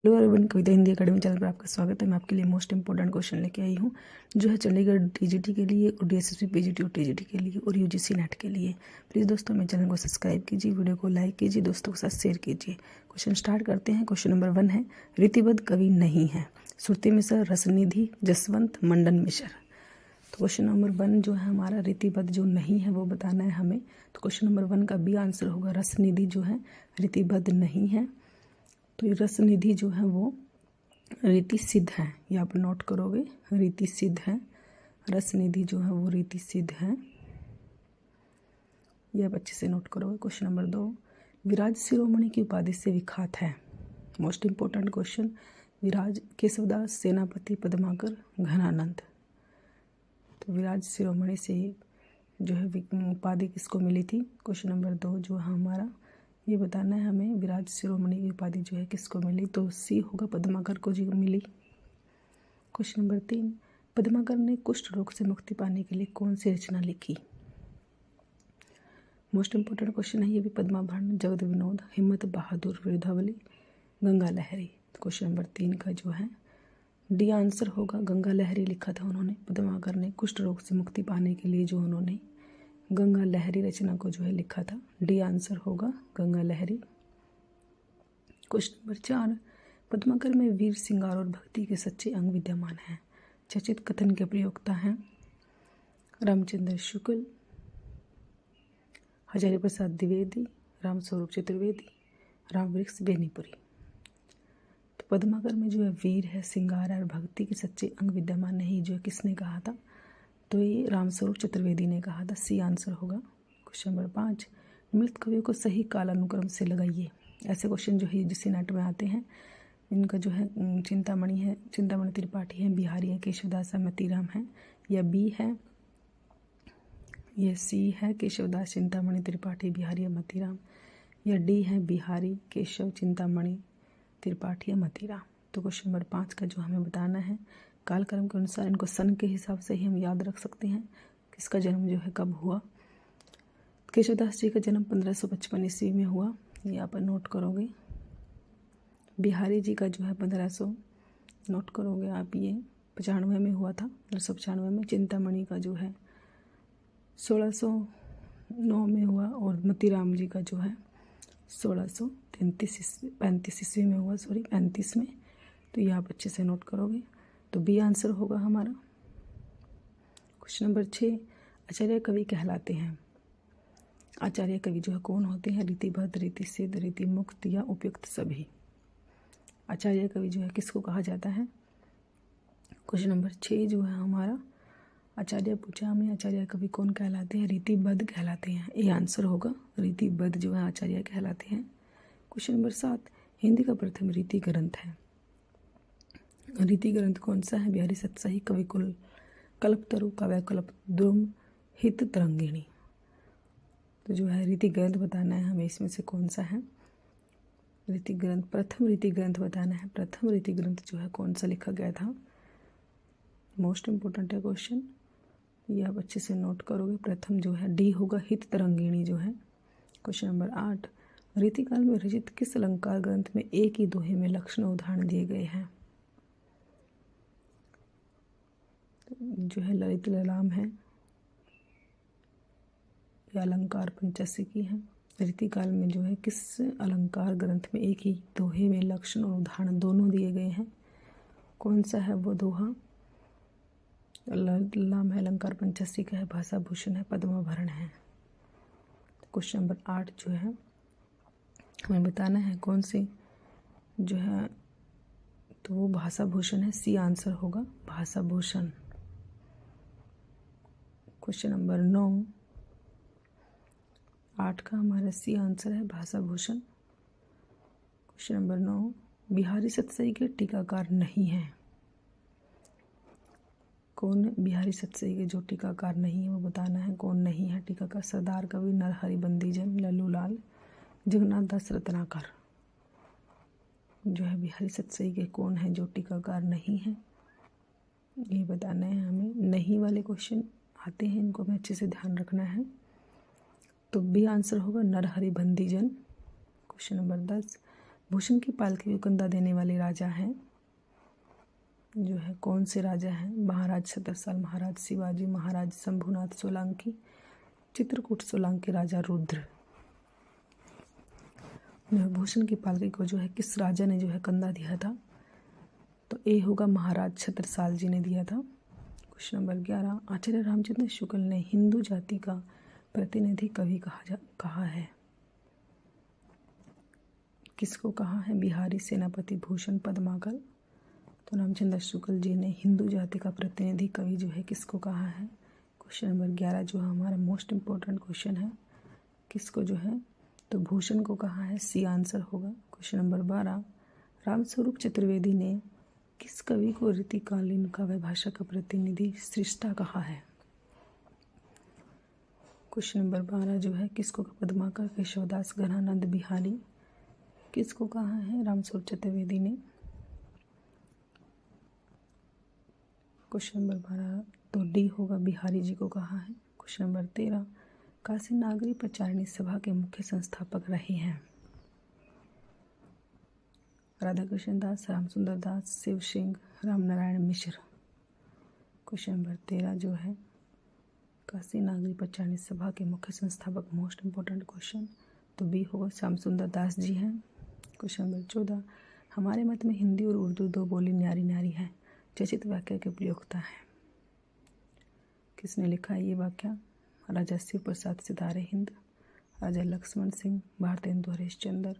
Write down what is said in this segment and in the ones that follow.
Hello everyone, कविता Hindi academy channel पर आपका स्वागत है। मैं आपके लिए मोस्ट इंपॉर्टेंट क्वेश्चन लेके आई हूँ, जो है चंडीगढ़ टीजीटी के लिए और डीएसएसबी पीजीटी और टीजीटी के लिए और यूजीसी नेट के लिए। प्लीज़ दोस्तों मेरे चैनल को सब्सक्राइब कीजिए, वीडियो को लाइक कीजिए, दोस्तों के साथ शेयर कीजिए। क्वेश्चन स्टार्ट करते हैं। क्वेश्चन नंबर 1 है, रीतिबद्ध कवि नहीं है। श्रुति मिश्र, रसनिधि, जसवंत, मंडन मिश्र। तो क्वेश्चन नंबर 1 जो है हमारा रीतिबद्ध जो नहीं है वो बताना है हमें। तो क्वेश्चन नंबर 1 का बी आंसर होगा रसनिधि जो है रीतिबद्ध नहीं है। तो रसनिधि जो है वो रीति सिद्ध है, ये आप नोट करोगे, रीति सिद्ध है। रसनिधि जो है वो रीति सिद्ध है, ये आप अच्छे से नोट करोगे। क्वेश्चन नंबर 2, विराज शिरोमणि की उपाधि से विख्यात है। Most important question. Viraj Keshavdas, Senapati, Padmakar, Ghananand. तो विराज शिरोमणि से जो है उपाधि किसको मिली थी? क्वेश्चन नंबर 2 जो है हमारा ये बताना है हमें, विराज शिरोमणि की उपाधि जो है किसको मिली? तो सी होगा, पद्माकर को जी मिली। क्वेश्चन नंबर 3, पद्माकर ने कुष्ठ रोग से मुक्ति पाने के लिए कौन सी रचना लिखी? मोस्ट इंपॉर्टेंट क्वेश्चन है ये भी। पद्माभरण, जगद विनोद, हिम्मत बहादुर, विरुधावली, गंगा लहरी। तो क्वेश्चन नंबर 3 का जो है डी आंसर होगा, गंगा लहरी लिखा था उन्होंने। पद्माकर ने कुष्ठ रोग से मुक्ति पाने के लिए जो उन्होंने गंगा लहरी रचना को जो है लिखा था। डी आंसर होगा गंगा लहरी। क्वेश्चन नंबर 4, पद्माकर में वीर श्रृंगार और भक्ति के सच्चे अंग विद्यमान हैं। चर्चित कथन के प्रयोक्ता हैं रामचंद्र शुक्ल, हजारी प्रसाद द्विवेदी, रामस्वरूप चतुर्वेदी, रामवृक्ष बेनीपुरी। तो पद्माकर में जो है वीर है, श्रृंगार है और भक्ति के सच्चे अंग विद्यमान नहीं, जो है किसने कहा था? तो ये रामस्वरूप चतुर्वेदी ने कहा था। सी आंसर होगा। क्वेश्चन नंबर 5, मृत कवियों को सही कालानुक्रम से लगाइए। ऐसे क्वेश्चन जो है यूजीसी नेट में आते हैं। इनका जो है चिंतामणि है, चिंतामणि त्रिपाठी है, बिहारी है, केशवदास है, मतीराम है, या बी है, यह सी है, केशवदास, चिंतामणि त्रिपाठी, बिहारी या मतीराम, या डी है, बिहारी, केशव, चिंतामणि त्रिपाठी या मतीराम। तो क्वेश्चन नंबर 5 का जो हमें बताना है, कालक्रम के अनुसार इनको सन के हिसाब से ही हम याद रख सकते हैं किसका जन्म जो है कब हुआ। केशवदास जी का जन्म 1555 ईस्वी में हुआ, ये आप नोट करोगे। बिहारी जी का जो है 1500 नोट करोगे आप, ये 95 में हुआ था, 1595 में। चिंतामणि का जो है 1609 में हुआ, और मतीराम जी का जो है 35 ईस्वी में हुआ, 35 में। तो ये आप अच्छे से नोट करोगे। तो बी आंसर होगा हमारा। क्वेश्चन नंबर 6, आचार्य कवि कहलाते हैं। आचार्य कवि जो है कौन होते हैं? रीतिबद्ध, रीति सिद्ध, रीति मुक्त या उपयुक्त सभी। आचार्य कवि जो है किसको कहा जाता है? क्वेश्चन नंबर 6 जो है हमारा आचार्य पूछा हमें, आचार्य कवि कौन कहलाते हैं? रीतिबद्ध कहलाते हैं। ए आंसर होगा, रीतिबद्ध जो है आचार्य कहलाते हैं। क्वेश्चन नंबर 7, हिंदी का प्रथम रीति ग्रंथ है। रीति ग्रंथ कौन सा है? बिहारी सतसाही, कविकुल, कल्पतरु, काव्यकल्प, द्रुम, हित तरंगिणी। तो जो है रीति ग्रंथ बताना है हमें, इसमें से कौन सा है? रीति ग्रंथ, प्रथम रीति ग्रंथ बताना है। प्रथम रीति ग्रंथ जो है कौन सा लिखा गया था? मोस्ट इंपॉर्टेंट है क्वेश्चन, ये आप अच्छे से नोट करोगे। प्रथम जो है डी होगा, हित तरंगिणी जो है। क्वेश्चन नंबर 8, रीतिकाल में रचित किस अलंकार ग्रंथ में एक ही दोहे में लक्षण उदाहरण दिए गए हैं? जो है ललित ललाम है, या अलंकार पंचसिकी है। रीतिकाल में जो है किस अलंकार ग्रंथ में एक ही दोहे में लक्षण और उदाहरण दोनों दिए गए हैं? कौन सा है वो दोहा? ललित ललाम है, अलंकार पंचसिका है, भाषा भूषण है, पद्माभरण है। क्वेश्चन नंबर 8 जो है हमें बताना है कौन सी जो है, तो वो भाषा भूषण है। सी आंसर होगा, भाषा भूषण। क्वेश्चन नंबर 9, 8 का हमारा सी आंसर है, भाषा भूषण। क्वेश्चन नंबर 9, बिहारी सतसई के टीकाकार नहीं हैं। कौन बिहारी सतसई के जो टीकाकार नहीं है वो बताना है, कौन नहीं है टीकाकार? सरदार कवि, नरहरि बंदीजन, लल्लू लाल, जगन्नाथ दास रत्नाकर। जो है बिहारी सतसई के कौन है जो टीकाकार नहीं है, ये बताना है हमें। नहीं वाले क्वेश्चन आते हैं, इनको हमें अच्छे से ध्यान रखना है। तो बी आंसर होगा, नरहरि बंदीजन। क्वेश्चन नंबर 10, भूषण की पालकी को कंधा देने वाले राजा हैं जो है कौन से राजा हैं? महाराज छत्रसाल, महाराज शिवाजी, महाराज शंभुनाथ सोलंकी, चित्रकूट सोलंकी, राजा रुद्र। भूषण की पालकी को जो है किस राजा ने जो है कंधा दिया था? तो ए होगा महाराज छत्रसाल जी ने दिया था। क्वेश्चन नंबर 11, आचार्य रामचंद्र शुक्ल ने हिंदू जाति का प्रतिनिधि कवि कहा है? किसको कहा है? बिहारी सेनापति भूषण पद्माकर। तो रामचंद्र शुक्ल जी ने हिंदू जाति का प्रतिनिधि कवि जो है किसको कहा है? क्वेश्चन नंबर 11 जो हमारा मोस्ट इम्पोर्टेंट क्वेश्चन है, किसको जो है तो भूषण को कहा है, सी आंसर होगा। क्वेश्चन नंबर 12, रामस्वरूप चतुर्वेदी ने किस कवि को रीतिकालीन काव्य भाषा का प्रतिनिधि सृष्टा कहा है? क्वेश्चन नंबर 12 जो है किसको कहा? पद्माकर, केशवदास, घनानंद बिहारी, किसको कहा है? रामस्वरूप चतुर्वेदी ने। क्वेश्चन नंबर 12 तो डी होगा, बिहारी जी को कहा है। क्वेश्चन नंबर 13, काशी नागरी प्रचारिणी सभा के मुख्य संस्थापक रहे हैं? राधा कृष्ण दास, रामसुंदर दास, शिव सिंह, रामनारायण मिश्र। क्वेश्चन नंबर 13 जो है काशी नागरी प्रचारिणी सभा के मुख्य संस्थापक, मोस्ट इम्पोर्टेंट क्वेश्चन, तो बी होगा, श्याम सुंदर दास जी हैं। क्वेश्चन नंबर 14, हमारे मत में हिंदी और उर्दू दो बोली न्यारी न्यारी है, चर्चित वाक्य की प्रयोक्ता है? किसने लिखा है ये वाक्य? राजा शिव प्रसाद सितारे हिंद, राजा लक्ष्मण सिंह, भारतेंदु हरिश्चंद्र,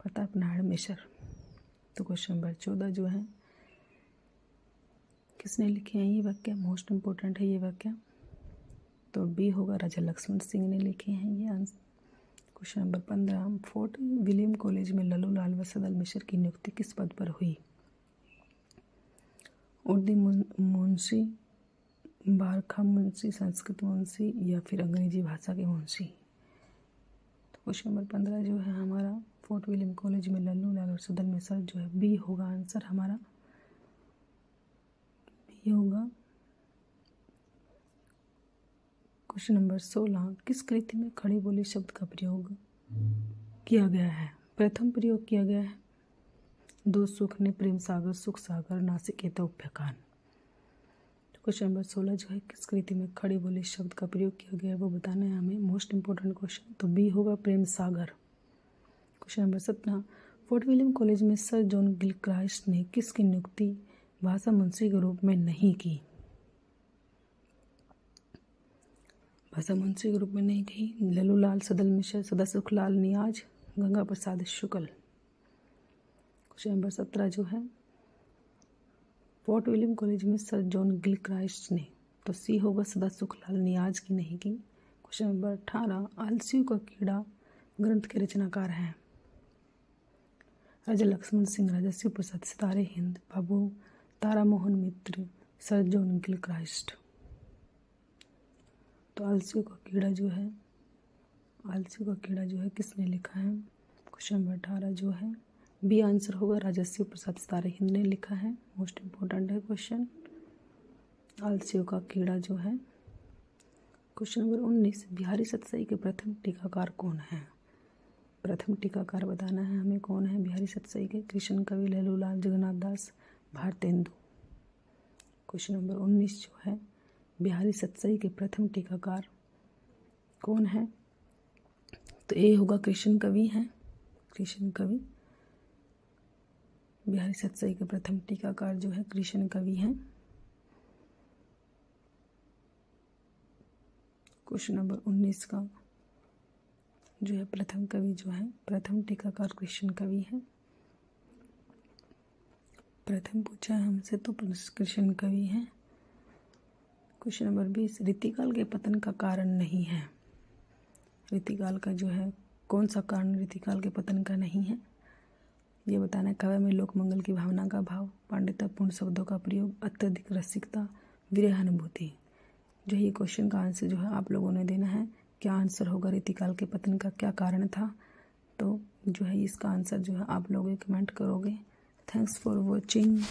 प्रताप नारायण मिश्र। तो क्वेश्चन नंबर 14 जो है किसने लिखे हैं ये वाक्य? मोस्ट इम्पोर्टेंट है ये वाक्य, तो बी होगा, राजा लक्ष्मण सिंह ने लिखे हैं ये answer. Question number 15, fort William College में लल्लू लाल व सदल मिश्र की नियुक्ति किस पद पर हुई? उर्दू मुंशी, बारखा मुंशी, संस्कृत मुंशी या फिर अंग्रेजी भाषा के मुंशी? तो क्वेश्चन नंबर 15 जो है हमारा फोर्ट विलियम कॉलेज में लल्लू लाल और सदल मिश्र जो है बी होगा आंसर हमारा, बी होगा। क्वेश्चन नंबर 16, किस कृति में खड़ी बोली शब्द का प्रयोग किया गया है? प्रथम प्रयोग किया गया है दो सुख ने, प्रेम सागर, सुख सागर, नासिकेत, उप्याखान। तो क्वेश्चन नंबर 16 जो है किस कृति में खड़ी बोली शब्द का प्रयोग किया गया है वो बताना है हमें, मोस्ट इंपॉर्टेंट क्वेश्चन, तो बी होगा, Prem Sagar. Question number 17, Fort William College में सर जॉन गिलक्राइस्ट ने किसकी नियुक्ति भाषा मुंशी के रूप में नहीं की? भाषा मुंशी के रूप में नहीं की, लल्लू लाल सदल मिश्र, सदा सुखलाल नियाज, गंगा प्रसाद शुक्ल। क्वेश्चन नंबर 17 जो है फोर्ट विलियम कॉलेज में सर जॉन गिलक्राइस्ट ने, तो सी होगा, सदा सुखलाल नियाज की नहीं की। क्वेश्चन नंबर 18, आलसियों का कीड़ा ग्रंथ के रचनाकार हैं? राजा लक्ष्मण सिंह, राजा शिव प्रसाद सितारे हिंद, बाबू तारा मोहन मित्र, सर जॉन गिलक्राइस्ट। तो आलसियों का कीड़ा जो है, आलसियों का कीड़ा जो है किसने लिखा है? क्वेश्चन नंबर 18 जो है बी आंसर होगा, राजा शिव प्रसाद सितारे हिंद ने लिखा है। मोस्ट इम्पोर्टेंट है क्वेश्चन, आलसियों का कीड़ा जो है। क्वेश्चन नंबर 19, बिहारी सतसई के प्रथम टीकाकार कौन है? प्रथम टीकाकार बताना है हमें कौन है बिहारी सतसई के? कृष्ण कवि, लल्लू लाल, जगन्नाथ दास, भारतेंदु। क्वेश्चन नंबर 19 जो है बिहारी सतसई के प्रथम टीकाकार कौन है? तो ए होगा, कृष्ण कवि हैं, कृष्ण कवि। बिहारी सतसई के प्रथम टीकाकार जो है कृष्ण कवि हैं। क्वेश्चन नंबर 19 का जो है प्रथम कवि जो है, प्रथम टीकाकार कृष्ण कवि है। प्रथम पूछा है हमसे तो कृष्ण कवि हैं। क्वेश्चन नंबर 20, रीतिकाल के पतन का कारण नहीं है? रीतिकाल का जो है कौन सा कारण रीतिकाल के पतन का नहीं है ये बताना है। काव्य में लोकमंगल की भावना का भाव, पांडित्यपूर्ण शब्दों का प्रयोग, अत्यधिक रसिकता, विरहानुभूति। जो ये क्वेश्चन का आंसर जो है आप लोगों ने देना है। क्या आंसर होगा? रीतिकाल के पतन का क्या कारण था? तो जो है इसका आंसर जो है आप लोग कमेंट करोगे। Thanks for watching.